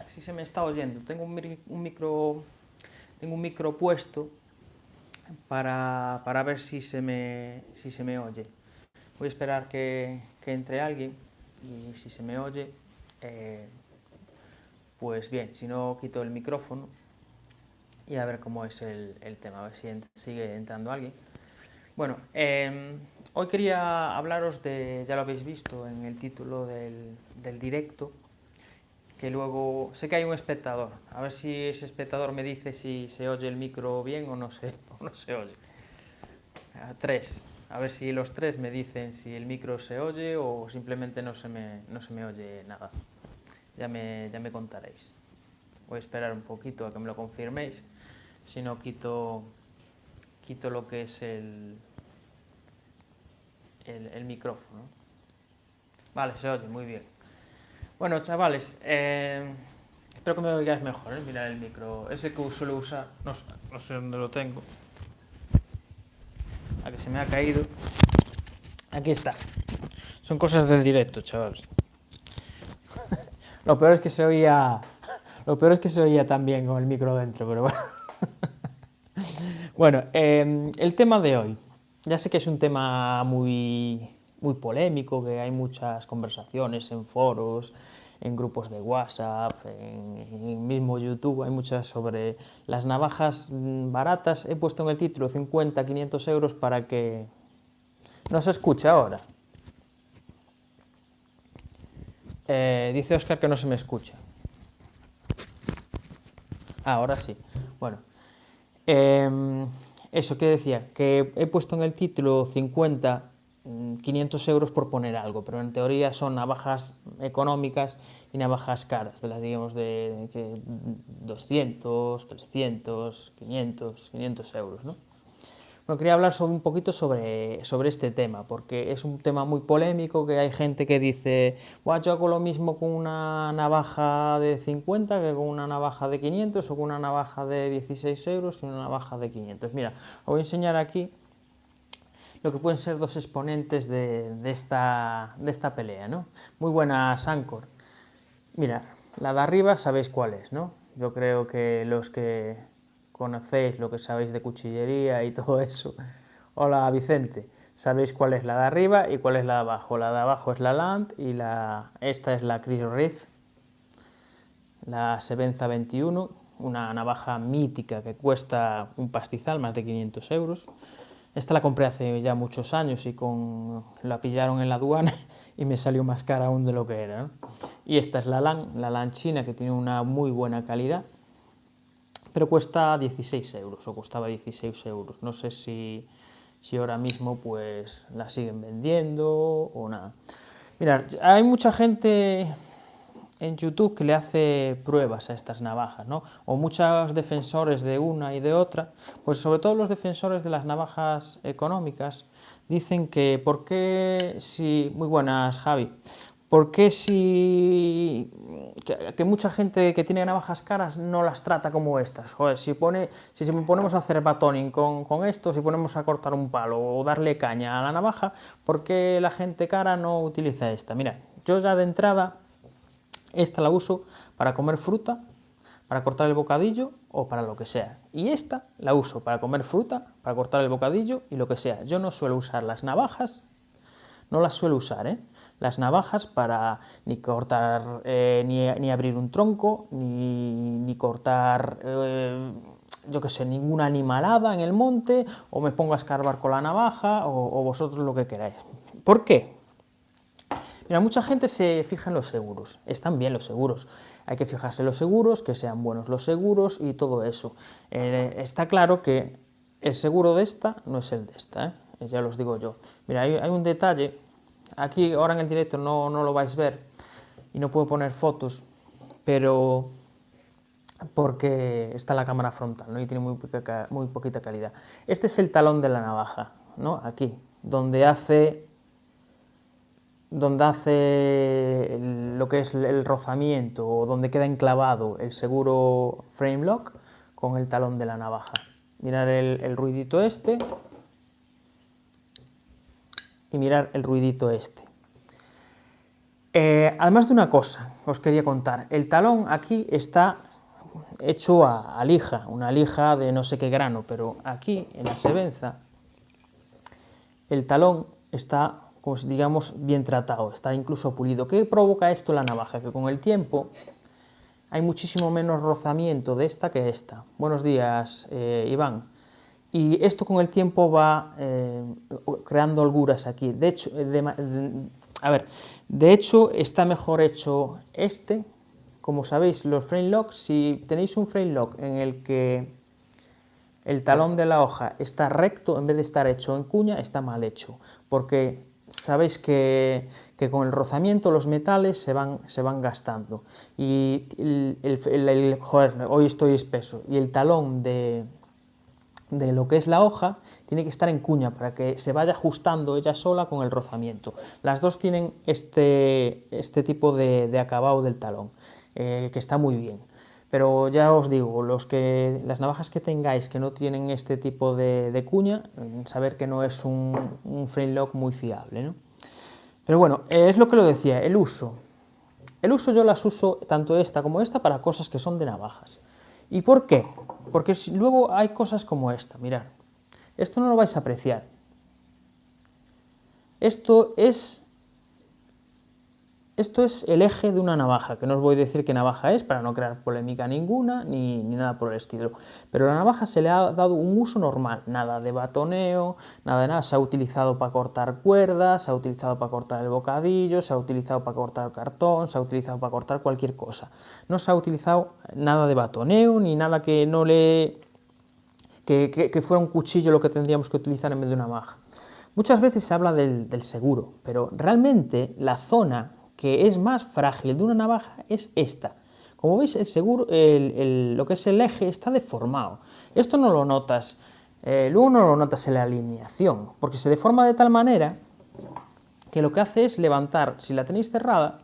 si se me está oyendo. Tengo un micro puesto para ver si se me oye. Voy a esperar que entre alguien y si se me oye, pues bien, si no quito el micrófono y a ver cómo es el tema, a ver si sigue entrando alguien. Bueno, hoy quería hablaros de, ya lo habéis visto en el título del directo, que luego sé que hay un espectador, a ver si ese espectador me dice si se oye el micro bien o no se oye. Tres, a ver si los tres me dicen si el micro se oye o simplemente no se me oye nada. Ya me contaréis. Voy a esperar un poquito a que me lo confirméis, si no quito lo que es el micrófono. Vale, se oye, muy bien. Bueno, chavales, espero que me oigáis mejor, mirad el micro. Ese que suelo usar, no sé dónde lo tengo. A que se me ha caído. Aquí está. Son cosas del directo, chavales. Lo peor es que se oía tan bien con el micro dentro, pero bueno. Bueno, el tema de hoy. Ya sé que es un tema muy polémico, que hay muchas conversaciones en foros, en grupos de WhatsApp, en mismo YouTube, hay muchas sobre las navajas baratas. He puesto en el título 50, 500 euros para que no se escuche ahora. Dice Óscar que no se me escucha. Ahora sí. Bueno. Eso que decía, que he puesto en el título 50, 500 euros por poner algo, pero en teoría son navajas económicas y navajas caras, digamos de 200, 300, 500 euros, ¿no? Bueno, quería hablar un poquito sobre este tema, porque es un tema muy polémico, que hay gente que dice, yo hago lo mismo con una navaja de 50 que con una navaja de 500, o con una navaja de 16 euros y una navaja de 500. Mira, os voy a enseñar aquí lo que pueden ser dos exponentes de esta pelea, ¿no? Muy buenas, Anchor. Mira, la de arriba sabéis cuál es, ¿no? Yo creo que los que conocéis lo que sabéis de cuchillería y todo eso. Hola Vicente, sabéis cuál es la de arriba y cuál es la de abajo. La de abajo es la Land y esta es la Chris Reeve, la Sevenza 21, una navaja mítica que cuesta un pastizal, más de 500 euros. Esta la compré hace ya muchos años y la pillaron en la aduana y me salió más cara aún de lo que era, ¿no? Y esta es la LAN china, que tiene una muy buena calidad, pero cuesta 16 euros, o costaba 16 euros. No sé si ahora mismo pues la siguen vendiendo o nada. Mirad, hay mucha gente en YouTube que le hace pruebas a estas navajas, ¿no? O muchos defensores de una y de otra, pues sobre todo los defensores de las navajas económicas dicen que muy buenas, Javi, ¿por qué que mucha gente que tiene navajas caras no las trata como estas? Joder, si ponemos a hacer batoning con esto, si ponemos a cortar un palo o darle caña a la navaja, ¿por qué la gente cara no utiliza esta? Mira, yo ya de entrada esta la uso para comer fruta, para cortar el bocadillo o para lo que sea. Y esta la uso para comer fruta, para cortar el bocadillo y lo que sea. Yo no suelo usar las navajas, no las suelo usar, ¿eh? Las navajas para ni cortar, ni abrir un tronco, ni cortar, yo qué sé, ninguna animalada en el monte, o me pongo a escarbar con la navaja, o vosotros lo que queráis. ¿Por qué? Mira, mucha gente se fija en los seguros. Están bien los seguros. Hay que fijarse en los seguros, que sean buenos los seguros y todo eso. Está claro que el seguro de esta no es el de esta, ¿eh? Ya os digo yo. Mira, hay un detalle. Aquí ahora en el directo no lo vais a ver y no puedo poner fotos, pero porque está la cámara frontal, ¿no? Y tiene muy poquita calidad. Este es el talón de la navaja, ¿no? Aquí, donde hace lo que es el rozamiento, o donde queda enclavado el seguro frame lock con el talón de la navaja. Mirar el ruidito este y mirar el ruidito este. Además de una cosa, os quería contar. El talón aquí está hecho a lija, una lija de no sé qué grano, pero aquí en la Sevenza el talón está, como si digamos, bien tratado, está incluso pulido. ¿Qué provoca esto en la navaja? Que con el tiempo hay muchísimo menos rozamiento de esta que esta. Buenos días, Iván. Y esto con el tiempo va creando holguras aquí. De hecho, de hecho está mejor hecho este. Como sabéis, los frame locks, si tenéis un frame lock en el que el talón de la hoja está recto, en vez de estar hecho en cuña, está mal hecho, porque sabéis que con el rozamiento los metales se van gastando. Y joder, hoy estoy espeso, y el talón de lo que es la hoja tiene que estar en cuña para que se vaya ajustando ella sola con el rozamiento. Las dos tienen este tipo de acabado del talón, que está muy bien. Pero ya os digo, las navajas que tengáis que no tienen este tipo de cuña, saber que no es un frame lock muy fiable, ¿no? Pero bueno, es lo que lo decía, el uso. El uso yo las uso, tanto esta como esta, para cosas que son de navajas. ¿Y por qué? Porque luego hay cosas como esta, mirad. Esto no lo vais a apreciar. Esto es el eje de una navaja, que no os voy a decir qué navaja es para no crear polémica ninguna, ni nada por el estilo. Pero a la navaja se le ha dado un uso normal, nada de batoneo, nada de nada. Se ha utilizado para cortar cuerdas, se ha utilizado para cortar el bocadillo, se ha utilizado para cortar cartón, se ha utilizado para cortar cualquier cosa. No se ha utilizado nada de batoneo, ni nada que no le... que fuera un cuchillo lo que tendríamos que utilizar en vez de una navaja. Muchas veces se habla del seguro, pero realmente la zona que es más frágil de una navaja es esta. Como veis, el seguro, lo que es el eje está deformado. Esto no lo notas, luego no lo notas en la alineación, porque se deforma de tal manera que lo que hace es levantar, si la tenéis cerrada,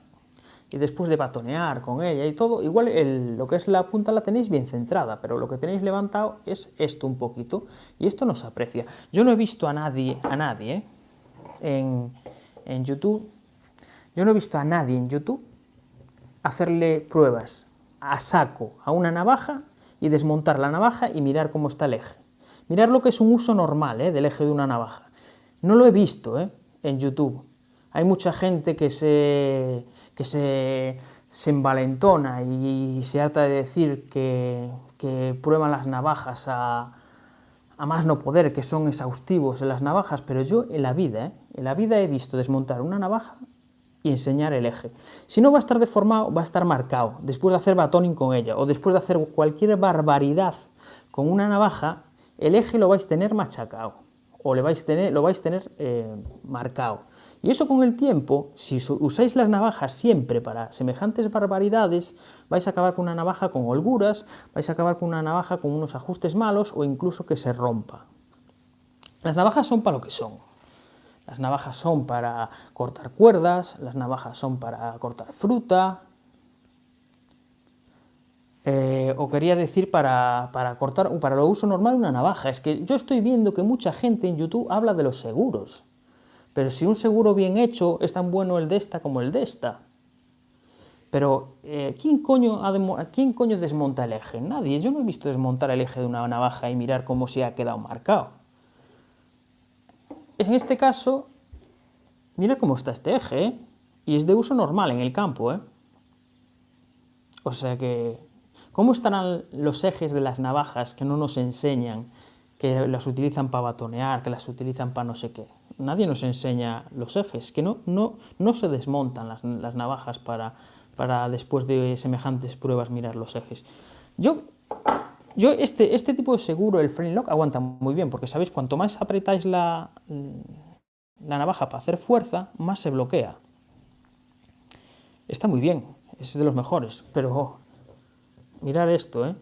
y después de batonear con ella y todo, igual lo que es la punta la tenéis bien centrada, pero lo que tenéis levantado es esto un poquito, y esto no se aprecia. Yo no he visto a nadie en YouTube, yo no he visto a nadie en YouTube hacerle pruebas a saco a una navaja y desmontar la navaja y mirar cómo está el eje. Mirar lo que es un uso normal del eje de una navaja. No lo he visto en YouTube. Hay mucha gente que se envalentona y se harta de decir que prueban las navajas a más no poder, que son exhaustivos en las navajas, pero yo en la vida he visto desmontar una navaja y enseñar el eje. Si no va a estar deformado, va a estar marcado. Después de hacer batoning con ella o después de hacer cualquier barbaridad con una navaja, el eje lo vais a tener machacado o lo vais a tener marcado. Y eso con el tiempo, si usáis las navajas siempre para semejantes barbaridades, vais a acabar con una navaja con holguras, vais a acabar con una navaja con unos ajustes malos o incluso que se rompa. Las navajas son para lo que son. Las navajas son para cortar cuerdas, las navajas son para cortar fruta, o quería decir para lo uso normal de una navaja. Es que yo estoy viendo que mucha gente en YouTube habla de los seguros. Pero si un seguro bien hecho es tan bueno el de esta como el de esta. Pero ¿quién coño desmonta el eje? Nadie. Yo no he visto desmontar el eje de una navaja y mirar cómo se ha quedado marcado. En este caso, mira cómo está este eje, y es de uso normal en el campo. O sea que, ¿cómo estarán los ejes de las navajas que no nos enseñan que las utilizan para batonear, que las utilizan para no sé qué? Nadie nos enseña los ejes, que no se desmontan las navajas para después de semejantes pruebas mirar los ejes. Este tipo de seguro, el frame lock, aguanta muy bien, porque sabéis, cuanto más apretáis la navaja para hacer fuerza, más se bloquea. Está muy bien, es de los mejores, pero mirad esto,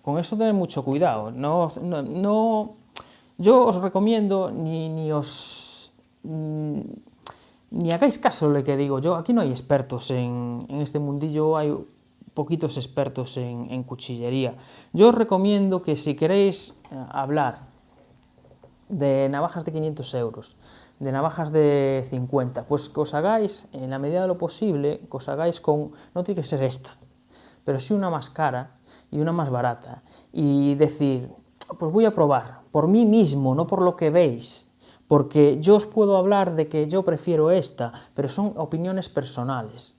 con eso tened mucho cuidado. Yo os recomiendo ni hagáis caso de lo que digo yo. Aquí no hay expertos en este mundillo, hay poquitos expertos en cuchillería. Yo os recomiendo que si queréis hablar de navajas de 500 euros, de navajas de 50, pues que os hagáis, en la medida de lo posible, que os hagáis con, no tiene que ser esta, pero sí una más cara y una más barata, y decir, pues voy a probar, por mí mismo, no por lo que veis, porque yo os puedo hablar de que yo prefiero esta, pero son opiniones personales,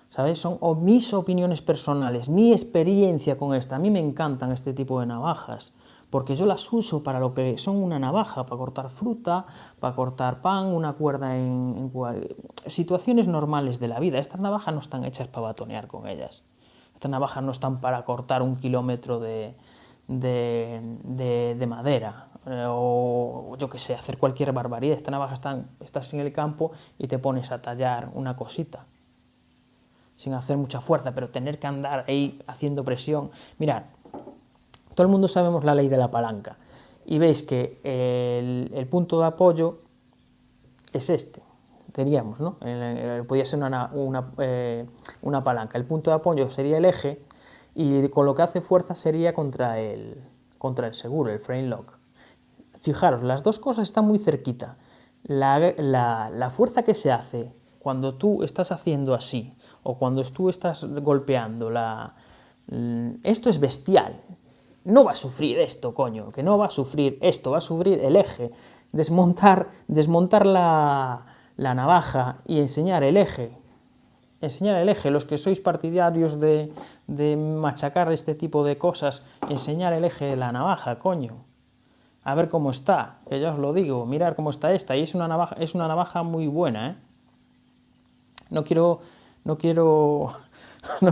¿sabéis? Son mis opiniones personales, mi experiencia con esta. A mí me encantan este tipo de navajas, porque yo las uso para lo que son una navaja, para cortar fruta, para cortar pan, una cuerda en situaciones normales de la vida. Estas navajas no están hechas para batonear con ellas. Estas navajas no están para cortar 1 kilómetro de madera, o yo qué sé, hacer cualquier barbaridad. Estas navajas estás en el campo y te pones a tallar una cosita, sin hacer mucha fuerza, pero tener que andar ahí haciendo presión. Mirad, todo el mundo sabemos la ley de la palanca, y veis que el punto de apoyo es este, diríamos, ¿no? Podría ser una palanca. El punto de apoyo sería el eje, y con lo que hace fuerza sería contra el seguro, el frame lock. Fijaros, las dos cosas están muy cerquita. La fuerza que se hace cuando tú estás haciendo así, o cuando tú estás golpeando, esto es bestial. No va a sufrir esto, coño, que no va a sufrir esto, va a sufrir el eje. Desmontar la navaja y enseñar el eje. Los que sois partidarios de machacar este tipo de cosas, enseñar el eje de la navaja, coño. A ver cómo está, que ya os lo digo, mirar cómo está esta, y es una navaja muy buena, ¿eh? No quiero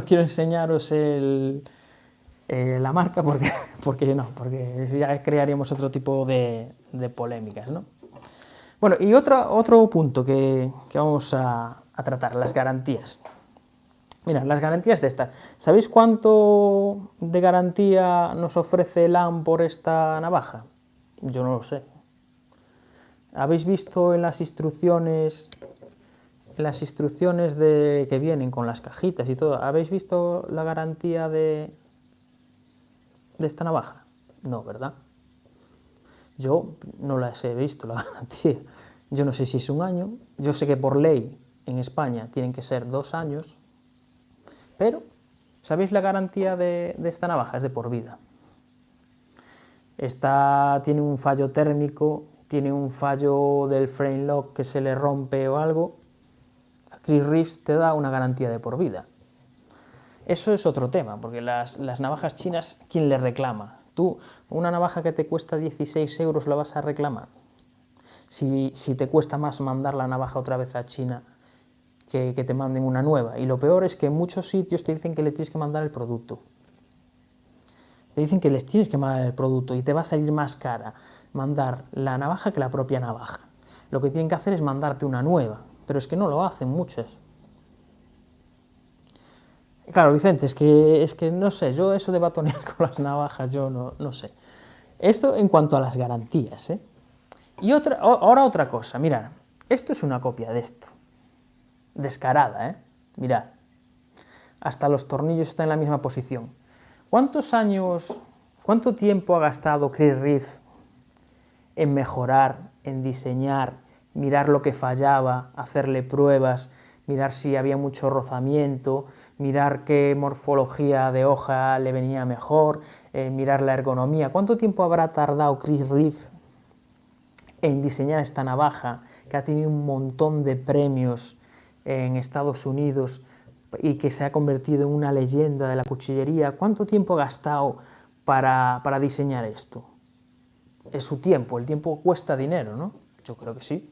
enseñaros la marca porque ya crearíamos otro tipo de polémicas, ¿no? Bueno, y otro punto que vamos a tratar, las garantías. Mira, las garantías de esta. ¿Sabéis cuánto de garantía nos ofrece LAM por esta navaja? Yo no lo sé. ¿Habéis visto en las instrucciones que vienen con las cajitas y todo, habéis visto la garantía de esta navaja? No, ¿verdad? Yo no las he visto, la garantía. Yo no sé si es 1 año, yo sé que por ley en España tienen que ser 2 años, pero ¿sabéis la garantía de esta navaja? Es de por vida. Esta tiene un fallo térmico, tiene un fallo del frame lock que se le rompe o algo, Chris Reeves te da una garantía de por vida. Eso es otro tema, porque las navajas chinas, ¿quién le reclama? Tú, una navaja que te cuesta 16 euros, ¿la vas a reclamar? Si te cuesta más mandar la navaja otra vez a China que te manden una nueva. Y lo peor es que en muchos sitios te dicen que le tienes que mandar el producto. Te dicen que les tienes que mandar el producto y te va a salir más cara mandar la navaja que la propia navaja. Lo que tienen que hacer es mandarte una nueva, pero es que no lo hacen muchas. Claro, Vicente, es que no sé, yo eso de batonear con las navajas, yo no sé. Esto en cuanto a las garantías, ¿eh? Y ahora otra cosa, mirad, esto es una copia de esto, descarada, ¿eh? Mirad, hasta los tornillos están en la misma posición. ¿Cuánto tiempo ha gastado Chris Reeves en mejorar, en diseñar, mirar lo que fallaba, hacerle pruebas, mirar si había mucho rozamiento, mirar qué morfología de hoja le venía mejor, mirar la ergonomía? ¿Cuánto tiempo habrá tardado Chris Reeves en diseñar esta navaja, que ha tenido un montón de premios en Estados Unidos y que se ha convertido en una leyenda de la cuchillería? ¿Cuánto tiempo ha gastado para diseñar esto? Es su tiempo, el tiempo cuesta dinero, ¿no? Yo creo que sí.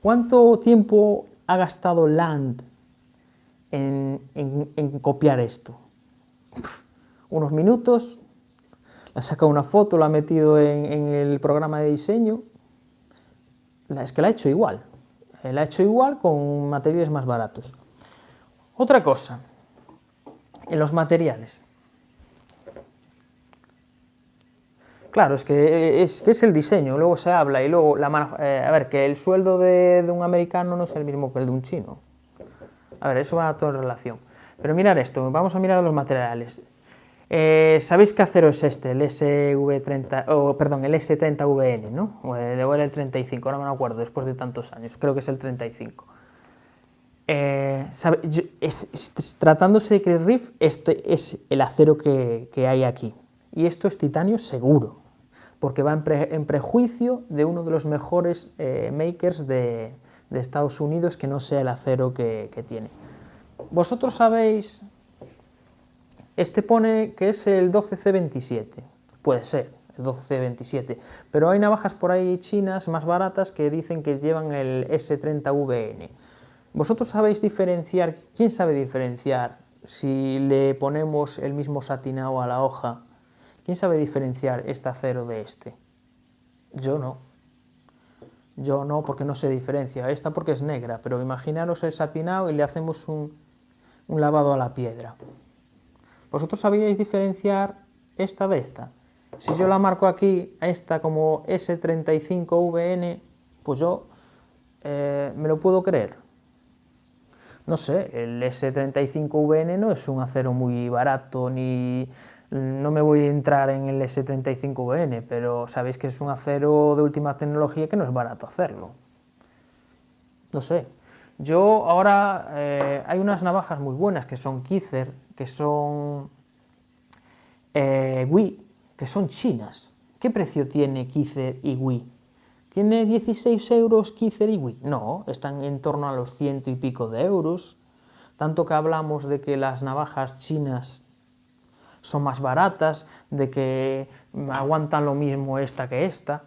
¿Cuánto tiempo ha gastado Land en copiar esto? Unos minutos, le ha sacado una foto, la ha metido en el programa de diseño. Es que la ha hecho igual. La ha hecho igual con materiales más baratos. Otra cosa, en los materiales. Claro, es que es el diseño, luego se habla y luego a ver, que el sueldo de un americano no es el mismo que el de un chino. A ver, eso va todo en relación. Pero mirar esto, vamos a mirar los materiales. ¿Sabéis qué acero es este? El SV30, perdón, el S30VN, ¿no? O era el 35, ahora no me acuerdo, después de tantos años, creo que es el 35. Tratándose de Chris Reeve, este es el acero que hay aquí. Y esto es titanio seguro, porque va en prejuicio de uno de los mejores makers de Estados Unidos, que no sea el acero que tiene. Vosotros sabéis, este pone que es el 12C27, puede ser el 12C27, pero hay navajas por ahí chinas más baratas que dicen que llevan el S30VN. ¿Vosotros sabéis diferenciar? ¿Quién sabe diferenciar si le ponemos el mismo satinado a la hoja? ¿Quién sabe diferenciar este acero de este? Yo no. Yo no, porque no se diferencia. Esta porque es negra, pero imaginaros el satinado y le hacemos un lavado a la piedra. ¿Vosotros sabíais diferenciar esta de esta? Si yo la marco aquí, a esta como S35VN, pues yo me lo puedo creer. No sé, el S35VN no es un acero muy barato, ni no me voy a entrar en el S35VN, pero sabéis que es un acero de última tecnología que no es barato hacerlo. No sé. Yo ahora hay unas navajas muy buenas que son Kizer, que son Wii, que son chinas. ¿Qué precio tiene Kizer y Wii? ¿Tiene 16 euros Kizer y Wii? No, están en torno a los 100 y pico de euros. Tanto que hablamos de que las navajas chinas son más baratas, de que aguantan lo mismo esta que esta.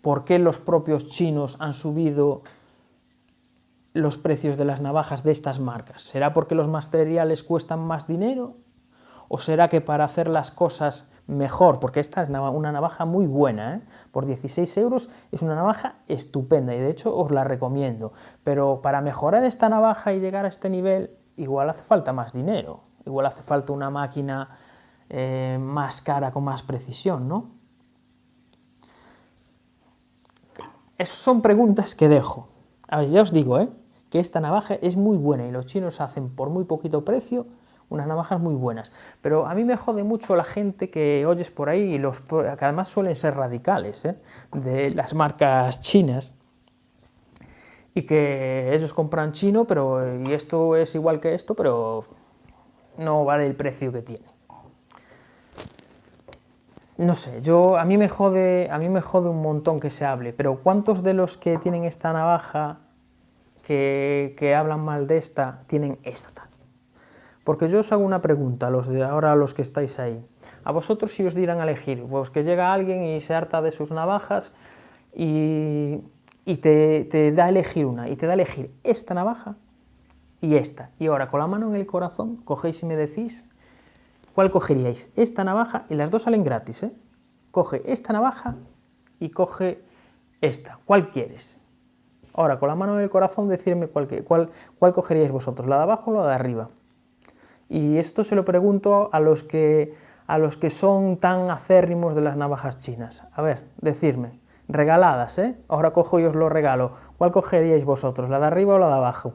¿Por qué los propios chinos han subido los precios de las navajas de estas marcas? ¿Será porque los materiales cuestan más dinero? ¿O será que para hacer las cosas mejor? Porque esta es una navaja muy buena, ¿eh? Por 16 euros es una navaja estupenda y de hecho os la recomiendo. Pero para mejorar esta navaja y llegar a este nivel, igual hace falta más dinero. Igual hace falta una máquina más cara, con más precisión, ¿no? Esas son preguntas que dejo. A ver, ya os digo, que esta navaja es muy buena y los chinos hacen por muy poquito precio unas navajas muy buenas, pero a mí me jode mucho la gente que oyes por ahí, que además suelen ser radicales, de las marcas chinas, y que ellos compran chino, y esto es igual que esto, pero no vale el precio que tiene. No sé, a mí me jode un montón que se hable, pero ¿cuántos de los que tienen esta navaja, que hablan mal de esta, tienen esta? Porque yo os hago una pregunta, a los que estáis ahí. A vosotros, si os dieran a elegir, pues que llega alguien y se harta de sus navajas y te da a elegir una, y te da a elegir esta navaja y esta. Y ahora, con la mano en el corazón, cogéis y me decís cuál cogeríais. Esta navaja, y las dos salen gratis, ¿eh? Coge esta navaja y coge esta. ¿Cuál quieres? Ahora, con la mano en el corazón, decirme cuál cogeríais vosotros, la de abajo o la de arriba. Y esto se lo pregunto a los que son tan acérrimos de las navajas chinas. A ver, decidme, regaladas, ¿eh? Ahora cojo y os lo regalo. ¿Cuál cogeríais vosotros, la de arriba o la de abajo?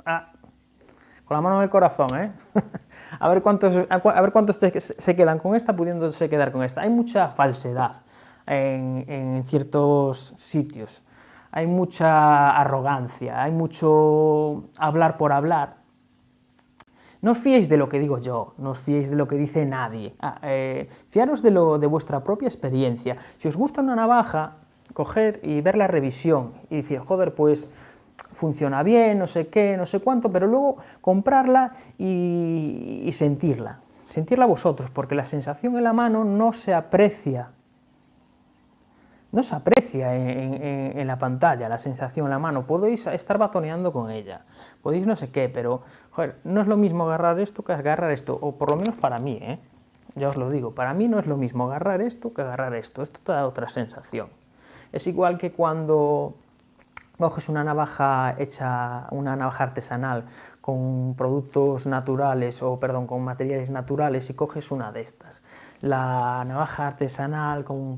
Ah, con la mano en el corazón, ¿eh? a ver cuántos se quedan con esta, pudiéndose quedar con esta. Hay mucha falsedad en ciertos sitios. Hay mucha arrogancia, hay mucho hablar por hablar. No os fiéis de lo que digo yo, no os fiéis de lo que dice nadie. Fiaros de vuestra propia experiencia. Si os gusta una navaja, coger y ver la revisión y decir, joder, pues funciona bien, no sé qué, no sé cuánto, pero luego comprarla y sentirla vosotros, porque la sensación en la mano no se aprecia. No se aprecia en la pantalla la sensación en la mano, podéis estar batoneando con ella, podéis no sé qué, pero joder, no es lo mismo agarrar esto que agarrar esto, o por lo menos para mí, ya os lo digo, para mí no es lo mismo agarrar esto que agarrar esto te da otra sensación. Es igual que cuando coges una navaja artesanal con productos naturales, con materiales naturales y coges una de estas. La navaja artesanal con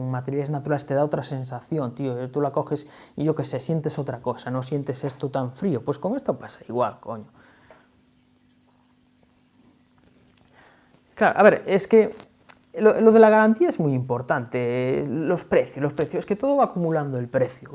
materiales naturales te da otra sensación, tío. Tú la coges y yo qué sé, sientes otra cosa, no sientes esto tan frío. Pues con esto pasa igual, coño. Claro, a ver, es que lo de la garantía es muy importante, los precios, es que todo va acumulando el precio,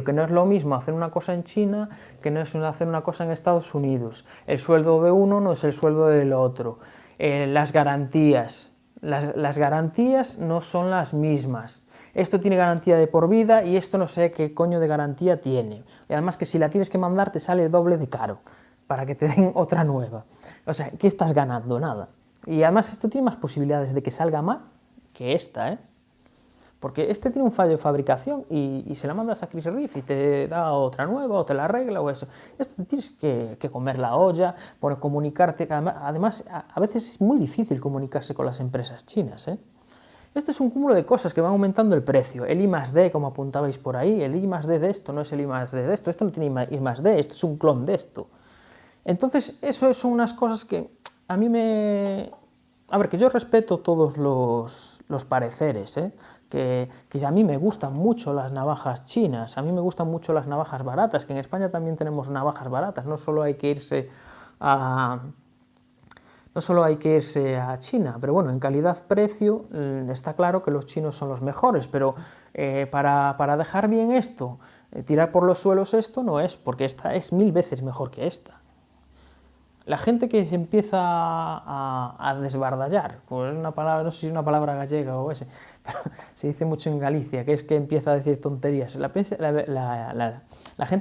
que no es lo mismo hacer una cosa en China que no es hacer una cosa en Estados Unidos, el sueldo de uno no es el sueldo del otro, las garantías, las garantías no son las mismas, esto tiene garantía de por vida y esto no sé qué coño de garantía tiene, y además que si la tienes que mandar te sale doble de caro, para que te den otra nueva, o sea, ¿qué estás ganando? Nada. Y además esto tiene más posibilidades de que salga mal que esta, ¿eh? Porque este tiene un fallo de fabricación y se la mandas a Chris Reeve y te da otra nueva o te la arregla o eso. Esto tienes que comer la olla, bueno, comunicarte. Además, a veces es muy difícil comunicarse con las empresas chinas, ¿eh? Esto es un cúmulo de cosas que van aumentando el precio. El I+D, como apuntabais por ahí, el I+D de esto no es el I+D de esto, esto no tiene I+D, esto es un clon de esto. Entonces, eso son unas cosas que a mí me... A ver, que yo respeto todos los pareceres, ¿eh? Que a mí me gustan mucho las navajas chinas, a mí me gustan mucho las navajas baratas, que en España también tenemos navajas baratas, no solo hay que irse a China, pero bueno, en calidad-precio está claro que los chinos son los mejores, pero para dejar bien esto, tirar por los suelos esto no es, porque esta es 1000 veces mejor que esta. La gente que se empieza a desbardallar, pues es una palabra, no sé si es una palabra gallega o ese, pero se dice mucho en Galicia, que es que empieza a decir tonterías. La gente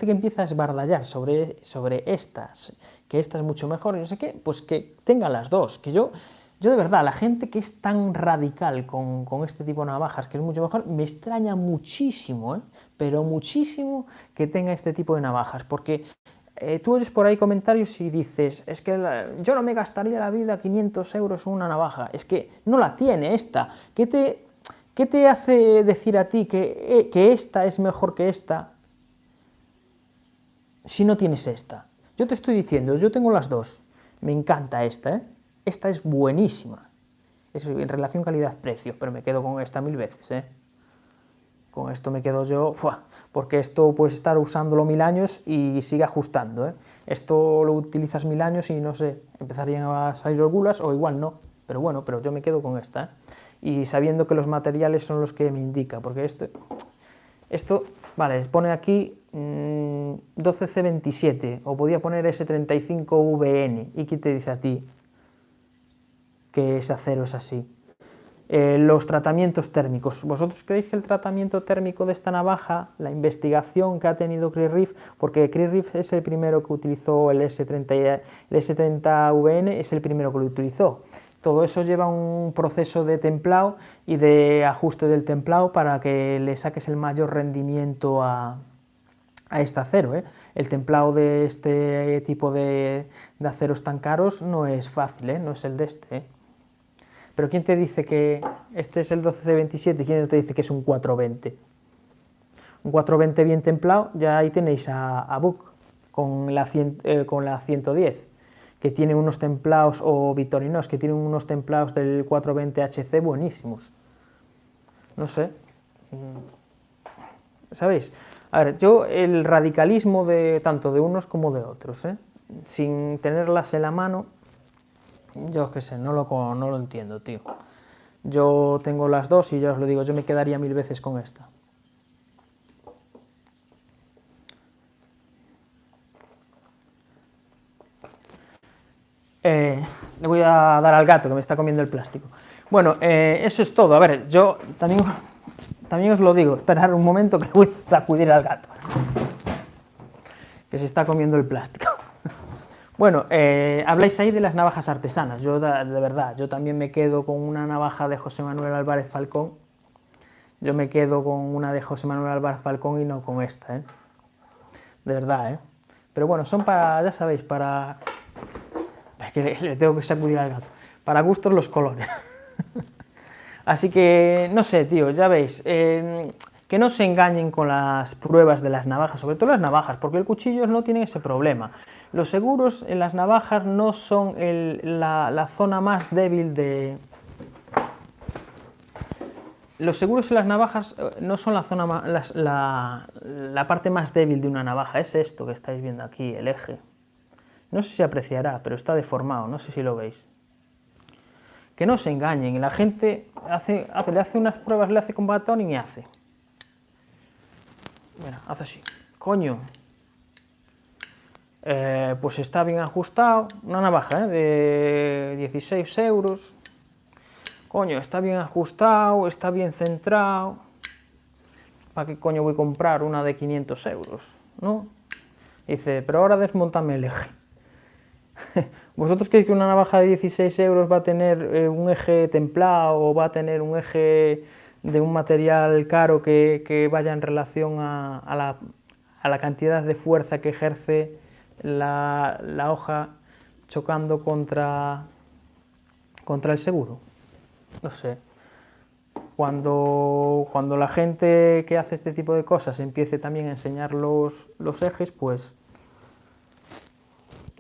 que empieza a desbardallar sobre estas, que esta es mucho mejor y no sé qué, pues que tenga las dos. Que yo de verdad, la gente que es tan radical con este tipo de navajas, que es mucho mejor, me extraña muchísimo, pero muchísimo que tenga este tipo de navajas, porque tú oyes por ahí comentarios y dices, es que yo no me gastaría la vida 500 euros en una navaja, es que no la tiene esta. ¿Qué te hace decir a ti que esta es mejor que esta si no tienes esta? Yo te estoy diciendo, yo tengo las dos, me encanta esta, ¿eh? Esta es buenísima, es en relación calidad-precio, pero me quedo con esta 1000 veces, ¿eh? Con esto me quedo yo, porque esto puedes estar usándolo 1000 años y sigue ajustando, ¿eh? Esto lo utilizas 1000 años y no sé, empezarían a salir los gulas o igual no, pero bueno, pero yo me quedo con esta, ¿eh? Y sabiendo que los materiales son los que me indica, porque esto vale, pone aquí 12C27, o podía poner S35VN, ¿y quién te dice a ti que ese acero es así? Los tratamientos térmicos. ¿Vosotros creéis que el tratamiento térmico de esta navaja, la investigación que ha tenido Chris Reeve, porque Chris Reeve es el primero que utilizó el S30VN, es el primero que lo utilizó? Todo eso lleva un proceso de templado y de ajuste del templado para que le saques el mayor rendimiento a este acero, ¿eh? El templado de este tipo de aceros tan caros no es fácil, ¿eh? No es el de este, ¿eh? Pero ¿quién te dice que este es el 12C27 y quién te dice que es un 420? Un 420 bien templado, ya ahí tenéis a Buck con la 110, que tiene unos templados, o Victorinox, que tienen unos templados del 420HC buenísimos. No sé. ¿Sabéis? A ver, yo el radicalismo de tanto de unos como de otros, sin tenerlas en la mano, yo qué sé, no lo entiendo, tío. Yo tengo las dos y ya os lo digo, yo me quedaría 1000 veces con esta. Le voy a dar al gato que me está comiendo el plástico. Bueno, eso es todo. A ver, yo también os lo digo, esperar un momento que voy a sacudir al gato, que se está comiendo el plástico. Bueno, habláis ahí de las navajas artesanas. Yo, de verdad, yo también me quedo con una navaja de José Manuel Álvarez Falcón. Yo me quedo con una de José Manuel Álvarez Falcón y no con esta, ¿eh? De verdad, ¿eh? Pero bueno, son para, ya sabéis, para... Es que le tengo que sacudir al gato. Para gustos los colores. Así que, no sé, tío, ya veis, que no se engañen con las pruebas de las navajas, sobre todo las navajas, porque el cuchillo no tiene ese problema. Los seguros en las navajas no son la zona más débil de... Los seguros en las navajas no son la parte más débil de una navaja, es esto que estáis viendo aquí, el eje. No sé si se apreciará, pero está deformado, no sé si lo veis. que no se engañen, y la gente le hace unas pruebas, le hace con batón y hace. Mira, hace así, coño, pues está bien ajustado, una navaja de 16 euros, coño, está bien ajustado, está bien centrado, ¿para qué coño voy a comprar una de 500 euros? ¿No? Dice, pero ahora desmontame el eje. ¿Vosotros creéis que una navaja de 16 euros va a tener un eje templado o va a tener un eje de un material caro que vaya en relación a la cantidad de fuerza que ejerce la hoja chocando contra el seguro? No sé. Cuando la gente que hace este tipo de cosas empiece también a enseñar los ejes, pues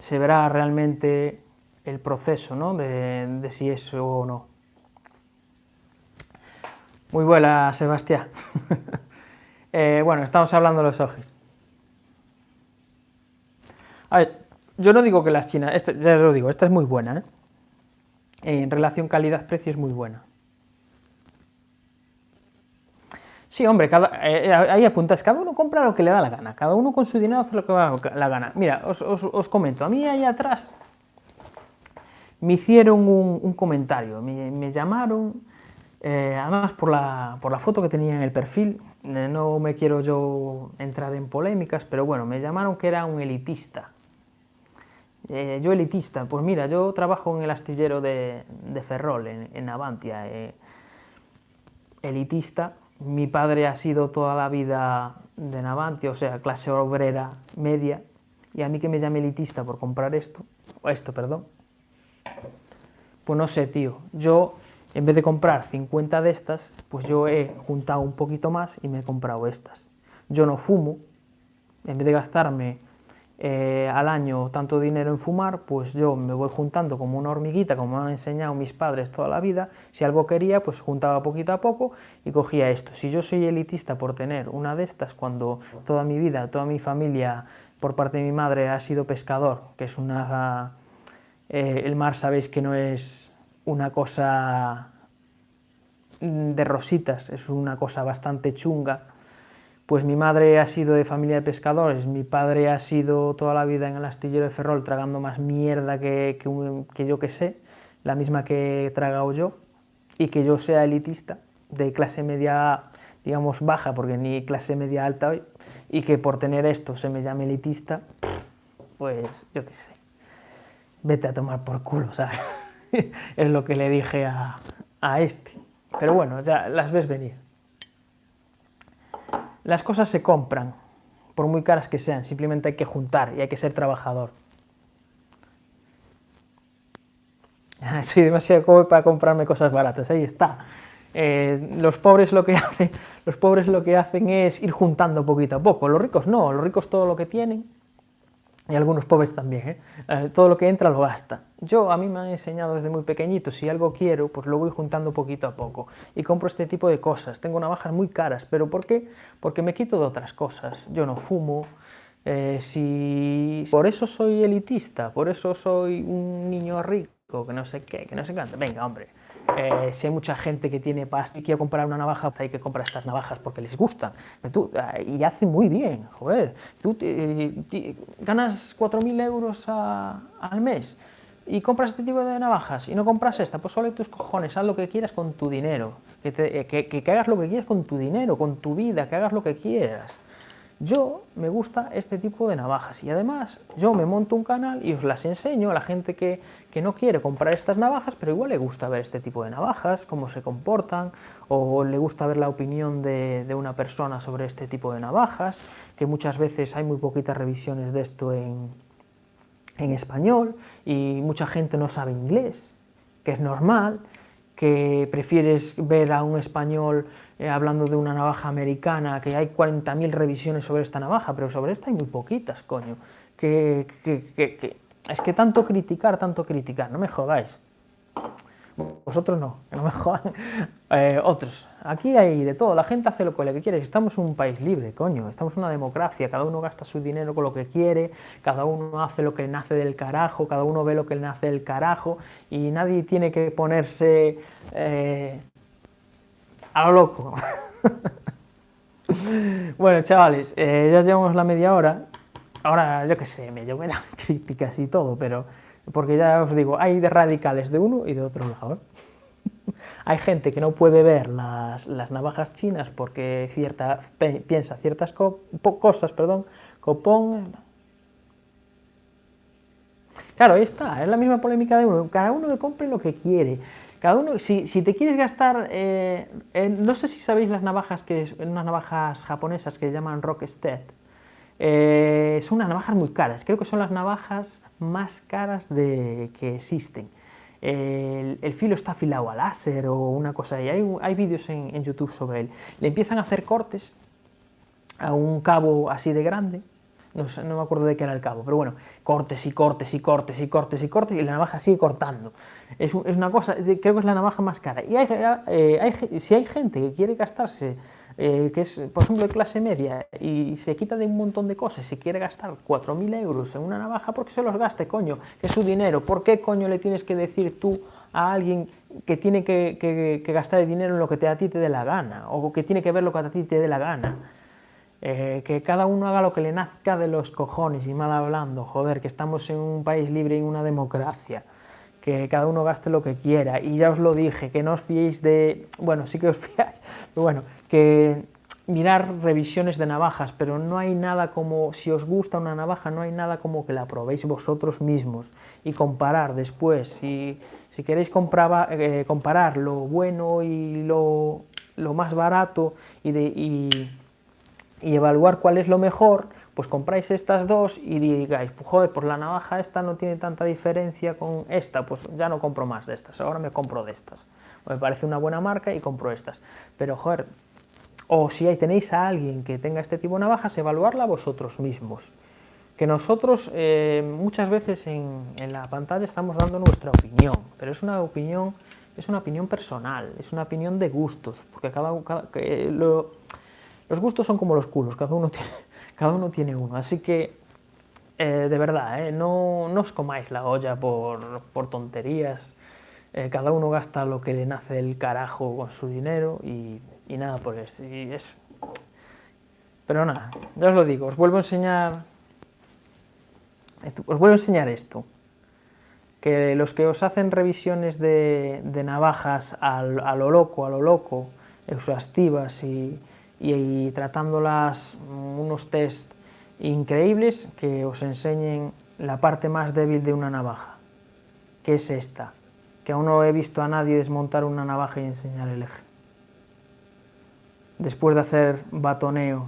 se verá realmente el proceso, ¿no? de si es o no. Muy buena, Sebastián. Bueno, estamos hablando de los ejes. A ver, yo no digo que las chinas, ya lo digo, esta es muy buena, ¿eh? En relación calidad-precio es muy buena. Sí, hombre, ahí apuntas, cada uno compra lo que le da la gana, cada uno con su dinero hace lo que va la gana. Mira, os comento, a mí ahí atrás me hicieron un comentario, me llamaron, además por la foto que tenía en el perfil, no me quiero yo entrar en polémicas, pero bueno, me llamaron que era un elitista. Yo elitista, pues mira, yo trabajo en el astillero de Ferrol, en Navantia, elitista. Mi padre ha sido toda la vida de Navantia, o sea, clase obrera media, y a mí que me llame elitista por comprar esto, perdón, pues no sé, tío, yo en vez de comprar 50 de estas, pues yo he juntado un poquito más y me he comprado estas. Yo no fumo, en vez de gastarme al año tanto dinero en fumar, pues yo me voy juntando como una hormiguita, como me han enseñado mis padres toda la vida. Si algo quería, pues juntaba poquito a poco y cogía esto. Si yo soy elitista por tener una de estas, cuando toda mi vida, toda mi familia, por parte de mi madre, ha sido pescador, que es una... el mar sabéis que no es una cosa de rositas, es una cosa bastante chunga. Pues mi madre ha sido de familia de pescadores, mi padre ha sido toda la vida en el astillero de Ferrol tragando más mierda que yo que sé, la misma que he tragado yo, y que yo sea elitista, de clase media, digamos, baja, porque ni clase media alta hoy, y que por tener esto se me llame elitista, pues yo qué sé, vete a tomar por culo, ¿sabes? Es lo que le dije a este. Pero bueno, ya las ves venir. Las cosas se compran, por muy caras que sean, simplemente hay que juntar y hay que ser trabajador. Soy demasiado joven para comprarme cosas baratas, ahí está. Los pobres lo que hacen es ir juntando poquito a poco, los ricos no, los ricos todo lo que tienen, y algunos pobres también, todo lo que entra lo gasta. A mí me han enseñado desde muy pequeñito, si algo quiero, pues lo voy juntando poquito a poco, y compro este tipo de cosas. Tengo navajas muy caras, ¿pero por qué? Porque me quito de otras cosas. Yo no fumo, por eso soy elitista, por eso soy un niño rico, que no sé qué, que no sé cuánto. Venga, hombre, si hay mucha gente que tiene pasta y quiere comprar una navaja, hay que comprar estas navajas porque les gustan. Y hace muy bien, joder. Tú ganas 4.000 euros al mes y compras este tipo de navajas y no compras esta, pues solo tus cojones, haz lo que quieras con tu dinero. Que hagas lo que quieras con tu dinero, con tu vida, que hagas lo que quieras. Yo me gusta este tipo de navajas y además yo me monto un canal y os las enseño a la gente que no quiere comprar estas navajas, pero igual le gusta ver este tipo de navajas, cómo se comportan, o le gusta ver la opinión de una persona sobre este tipo de navajas, que muchas veces hay muy poquitas revisiones de esto en español y mucha gente no sabe inglés, que es normal, que prefieres ver a un español hablando de una navaja americana, que hay 40.000 revisiones sobre esta navaja, pero sobre esta hay muy poquitas, coño. Es que tanto criticar, no me jodáis. Vosotros no, que no me jodan. Otros. Aquí hay de todo, la gente hace lo que quiere. Estamos en un país libre, coño. Estamos en una democracia. Cada uno gasta su dinero con lo que quiere. Cada uno hace lo que le nace del carajo. Cada uno ve lo que le nace del carajo. Y nadie tiene que ponerse a lo loco. Bueno, chavales, ya llevamos la media hora. Ahora, yo qué sé, me lloverán críticas y todo, pero porque ya os digo, hay de radicales de uno y de otro lado. Hay gente que no puede ver las navajas chinas porque piensa ciertas cosas, perdón, copón. Claro, ahí está, es la misma polémica de uno. Cada uno que compre lo que quiere. Cada uno, si te quieres gastar, no sé si sabéis las navajas, unas navajas japonesas que se llaman Rockstead. Son unas navajas muy caras, creo que son las navajas más caras que existen. El filo está afilado a láser o una cosa ahí. Hay vídeos en YouTube sobre él. Le empiezan a hacer cortes a un cabo así de grande. No me acuerdo de qué era el cabo, pero bueno, cortes y cortes y cortes y cortes y cortes y la navaja sigue cortando. Es una cosa, creo que es la navaja más cara. Y si hay gente que quiere gastarse, que es, por ejemplo, de clase media, y se quita de un montón de cosas, si quiere gastar 4.000 euros en una navaja, ¿por qué se los gaste, coño? Que es su dinero. ¿Por qué, coño, le tienes que decir tú a alguien que tiene que gastar el dinero en lo que a ti te dé la gana? O que tiene que ver lo que a ti te dé la gana. Que cada uno haga lo que le nazca de los cojones, y mal hablando, joder, que estamos en un país libre y en una democracia, que cada uno gaste lo que quiera, y ya os lo dije, que no os fiéis bueno, sí que os fiáis, pero bueno, que mirar revisiones de navajas, pero no hay nada como, si os gusta una navaja, no hay nada como que la probéis vosotros mismos y comparar después. Si queréis comparar lo bueno y lo más barato y evaluar cuál es lo mejor, pues compráis estas dos y digáis, pues joder, pues la navaja esta no tiene tanta diferencia con esta, pues ya no compro más de estas, ahora me compro de estas. Me parece una buena marca y compro estas. Pero joder, o si tenéis a alguien que tenga este tipo de navajas, evaluarla vosotros mismos. Que nosotros muchas veces en la pantalla estamos dando nuestra opinión, pero es una opinión personal, es una opinión de gustos, porque los gustos son como los culos, cada uno tiene uno. Así que, de verdad, no os comáis la olla por tonterías. Cada uno gasta lo que le nace del carajo con su dinero y nada por eso. Pero nada, ya os lo digo, os vuelvo a enseñar esto. Que los que os hacen revisiones de navajas a lo loco, exhaustivas y tratándolas unos test increíbles, que os enseñen la parte más débil de una navaja, que es esta, que aún no he visto a nadie desmontar una navaja y enseñar el eje, después de hacer batoneo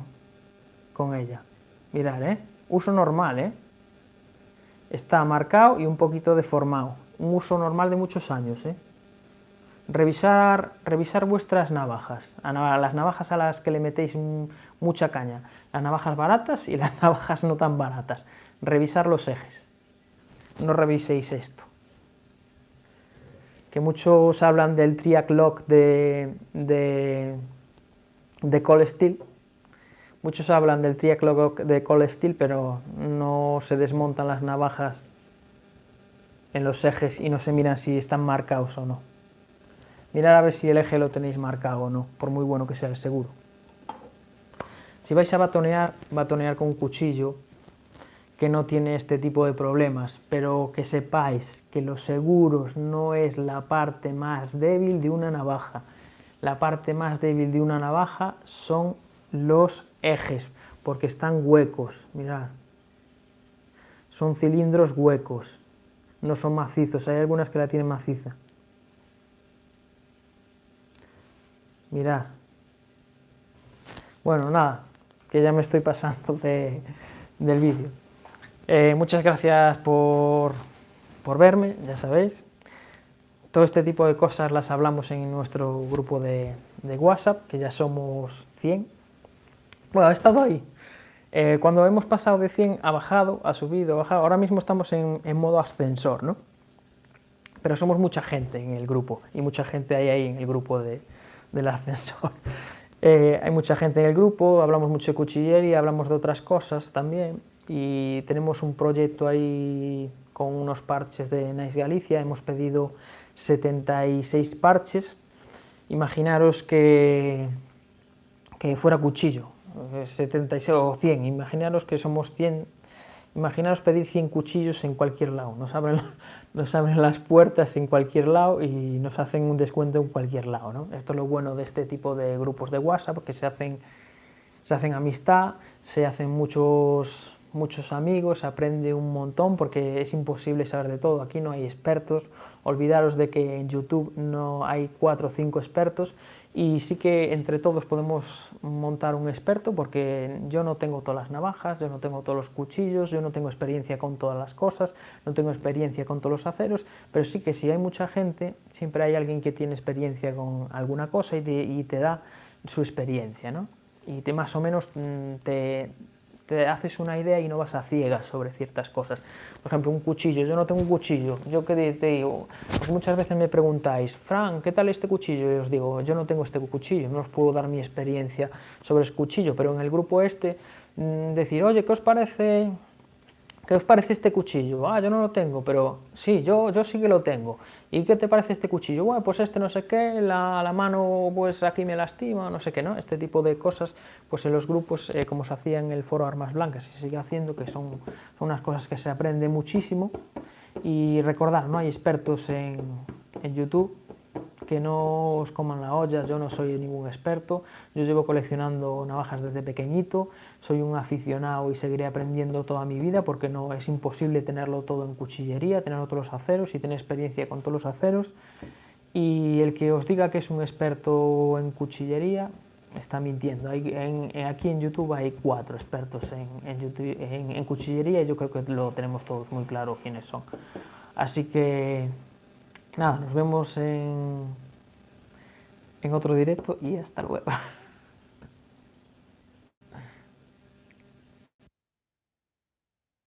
con ella. Mirad, uso normal, está marcado y un poquito deformado, un uso normal de muchos años, Revisar vuestras navajas, las navajas a las que le metéis mucha caña, las navajas baratas y las navajas no tan baratas. Revisar los ejes, no reviséis esto. Que muchos hablan del Triac Lock de Cold Steel. Muchos hablan del Triac Lock de Cold Steel, pero no se desmontan las navajas en los ejes y no se miran si están marcados o no. Mirad a ver si el eje lo tenéis marcado o no, por muy bueno que sea el seguro. Si vais a batonear con un cuchillo que no tiene este tipo de problemas, pero que sepáis que los seguros no es la parte más débil de una navaja. La parte más débil de una navaja son los ejes, porque están huecos, mirad. Son cilindros huecos, no son macizos, hay algunas que la tienen maciza. Mirad. Bueno, nada, que ya me estoy pasando del vídeo. Muchas gracias por verme, ya sabéis. Todo este tipo de cosas las hablamos en nuestro grupo de WhatsApp, que ya somos 100. Bueno, ha estado ahí. Cuando hemos pasado de 100 ha bajado, ha subido, ha bajado. Ahora mismo estamos en modo ascensor, ¿no? pero somos mucha gente en el grupo, y mucha gente hay ahí en el grupo del ascensor. Hay mucha gente en el grupo, hablamos mucho de cuchillería, hablamos de otras cosas también, y tenemos un proyecto ahí con unos parches de Nice Galicia, hemos pedido 76 parches. Imaginaros que fuera cuchillo, 76 o 100, imaginaros que somos 100, imaginaros pedir 100 cuchillos en cualquier lado, nos abren las puertas en cualquier lado y nos hacen un descuento en cualquier lado, ¿no? Esto es lo bueno de este tipo de grupos de WhatsApp, porque se hacen amistad, se hacen muchos amigos, se aprende un montón, porque es imposible saber de todo, aquí no hay expertos, olvidaros de que en YouTube no hay 4 o 5 expertos, y sí que entre todos podemos montar un experto, porque yo no tengo todas las navajas, yo no tengo todos los cuchillos, yo no tengo experiencia con todas las cosas, no tengo experiencia con todos los aceros, pero sí que si hay mucha gente, siempre hay alguien que tiene experiencia con alguna cosa y te da su experiencia, ¿no? Y más o menos te haces una idea y no vas a ciegas sobre ciertas cosas. Por ejemplo, un cuchillo, yo no tengo un cuchillo, yo que te digo, porque muchas veces me preguntáis, Fran, ¿qué tal este cuchillo? Y os digo, yo no tengo este cuchillo, no os puedo dar mi experiencia sobre ese cuchillo, pero en el grupo decir, oye, ¿qué os parece este cuchillo? Ah, yo no lo tengo, pero sí, yo sí que lo tengo. ¿Y qué te parece este cuchillo? Bueno, pues este no sé qué, la mano pues aquí me lastima, no sé qué, ¿no? Este tipo de cosas, pues en los grupos, como se hacía en el foro Armas Blancas, y se sigue haciendo, que son unas cosas que se aprende muchísimo. Y recordad, no hay expertos en YouTube, que no os coman la olla, yo no soy ningún experto, yo llevo coleccionando navajas desde pequeñito, soy un aficionado y seguiré aprendiendo toda mi vida, porque no es imposible tenerlo todo en cuchillería, tener todos los aceros y tener experiencia con todos los aceros, y el que os diga que es un experto en cuchillería está mintiendo. Aquí en YouTube hay 4 expertos en cuchillería, y yo creo que lo tenemos todos muy claro quiénes son. Así que nada, nos vemos en otro directo y hasta luego.